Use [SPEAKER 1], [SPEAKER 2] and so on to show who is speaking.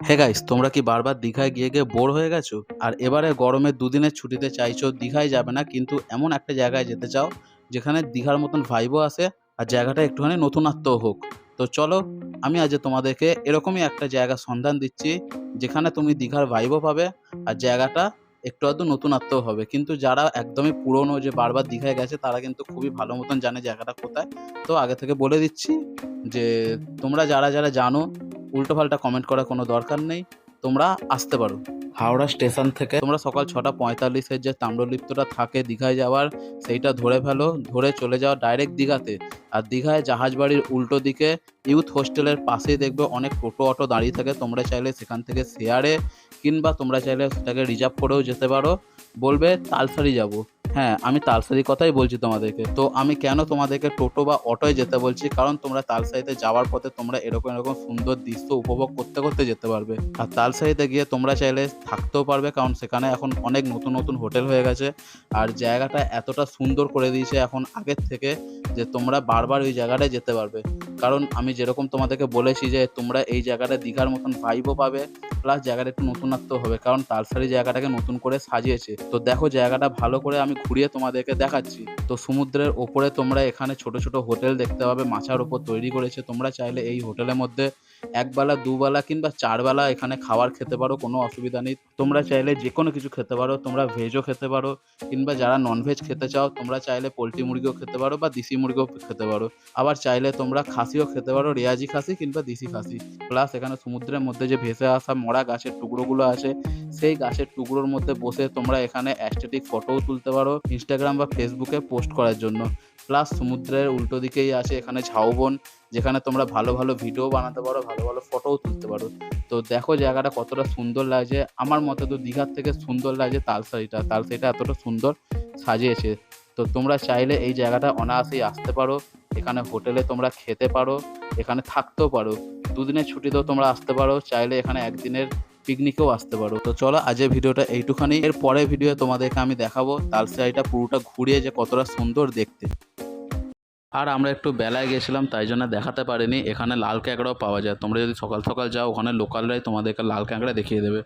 [SPEAKER 1] Hey guys, তোমরা কি বারবার দীঘায় গিয়ে গিয়ে বোর হয়ে গেছো? আর এবারে গরমের দুদিনের ছুটিতে চাইছো দীঘায় যাবে না, কিন্তু এমন একটা জায়গায় যেতে চাও যেখানে দীঘার মতন ভাইবও আসে আর জায়গাটা একটুখানি নতুনত্বও হোক। তো চলো, আমি আজ তোমাদেরকে এরকমই একটা জায়গার সন্ধান দিচ্ছি যেখানে তুমি দীঘার ভাইবও পাবে আর জায়গাটা একটু আধটু নতুনত্বও হবে। কিন্তু যারা একদমই পুরনো, যে বারবার দীঘায় গেছে, তারা কিন্তু খুবই ভালো মতন জানে জায়গাটা কোথায়। তো আগে থেকে বলে দিচ্ছি যে তোমরা যারা যারা জানো, উল্টোপাল্টা কমেন্ট করার কোনো দরকার নেই, তোমরা আসতে পারো। হাওড়া স্টেশন থেকে তোমরা সকাল 6:45-এর যে তাম্রলিপ্তটা থাকে দীঘায় যাওয়ার, সেইটা ধরে ফেলো। ধরে চলে যাও ডাইরেক্ট দীঘাতে। আর দীঘায় জাহাজবাড়ির উল্টো দিকে ইউথ হোস্টেলের পাশেই দেখবে অনেক টোটো অটো দাঁড়িয়ে থাকে। তোমরা চাইলে সেখান থেকে শেয়ারে কিংবা তোমরা চাইলে সেটাকে রিজার্ভ করেও যেতে পারো। বলবে তালসারি যাব। হ্যাঁ, আমি তালসারির কথাই বলছি তোমাদেরকে। তো আমি কেন তোমাদেরকে টোটো বা অটোয় যেতে বলছি, কারণ তোমরা তালসারিতে যাওয়ার পথে তোমরা এরকম এরকম সুন্দর দৃশ্য উপভোগ করতে করতে যেতে পারবে। আর তালসারিতে গিয়ে তোমরা চাইলে থাকতেও পারবে, কারণ সেখানে এখন অনেক নতুন নতুন হোটেল হয়ে গেছে। আর জায়গাটা এতটা সুন্দর করে দিয়েছে এখন আগের থেকে, যে তোমরা বারবার ওই জায়গাটায় যেতে পারবে। কারণ আমি যেরকম তোমাদেরকে বলেছি যে তোমরা এই জায়গাটা দীঘার মতন ভাইবও পাবে, প্লাস জায়গাটা একটু নতুনত্ব হবে, কারণ তালসারি জায়গাটাকে নতুন করে সাজিয়েছে। তো দেখো, জায়গাটা ভালো করে আমি ঘুরিয়ে তোমাদেরকে দেখাচ্ছি। তো সমুদ্রের ওপরে তোমরা এখানে ছোট ছোট হোটেল দেখতে পাবে, মাচার ওপর তৈরি করেছে। তোমরা চাইলে এই হোটেলের মধ্যে একবেলা দুবেলা কিংবা চারবেলা এখানে খাবার খেতে পারো, কোনো অসুবিধা নেই। তোমরা চাইলে যে কোনো কিছু খেতে পারো, তোমরা ভেজও খেতে পারো কিংবা যারা ননভেজ খেতে চাও তোমরা চাইলে পোলট্রি মুরগিও খেতে পারো বা দেশি মুরগিও খেতে পারো। আবার চাইলে তোমরা খাসিও খেতে পারো, রেয়াজি খাসি কিংবা দেশি খাসি। প্লাস এখানে সমুদ্রের মধ্যে যে ভেসে আসা মরা গাছের টুকরোগুলো আছে, সেই গাছের টুকরোর মধ্যে বসে তোমরা এখানে অ্যাস্থেটিক ফটোও তুলতে পারো ইনস্টাগ্রাম বা ফেসবুকে পোস্ট করার জন্য। প্লাস সমুদ্রের উল্টো দিকেই আছে এখানে ঝাউবন, যেখানে তোমরা ভালো ভালো ভিডিও বানাতে পারো, ভালো ভালো ফটোও তুলতে পারো। তো দেখো জায়গাটা কতটা সুন্দর লাগছে। আমার মতে তো দীঘার থেকে সুন্দর লাগছে তালসারিটা এতটা সুন্দর সাজিয়েছে। তো তোমরা চাইলে এই জায়গাটা অনায়াসেই আসতে পারো। এখানে হোটেলে তোমরা খেতে পারো, এখানে থাকতেও পারো। দুদিনের ছুটিতেও তোমরা আসতে পারো, চাইলে এখানে একদিনের পিকনিকেও আসতে পারো। তো চলো, আজের ভিডিওটা এইটুখানি। এর পরের ভিডিও তোমাদেরকে আমি দেখাবো তালসারিটা পুরোটা ঘুরিয়ে যে কতটা সুন্দর দেখতে। আর আমরা একটু বেলায় গেছিলাম, তাই জন্য দেখাতে পারিনি। এখানে লাল ক্যাঁকড়াও পাওয়া যায়, তোমরা যদি সকাল সকাল যাও ওখানে লোকালরাই তোমাদেরকে লাল ক্যাঁকড়া দেখিয়ে দেবে।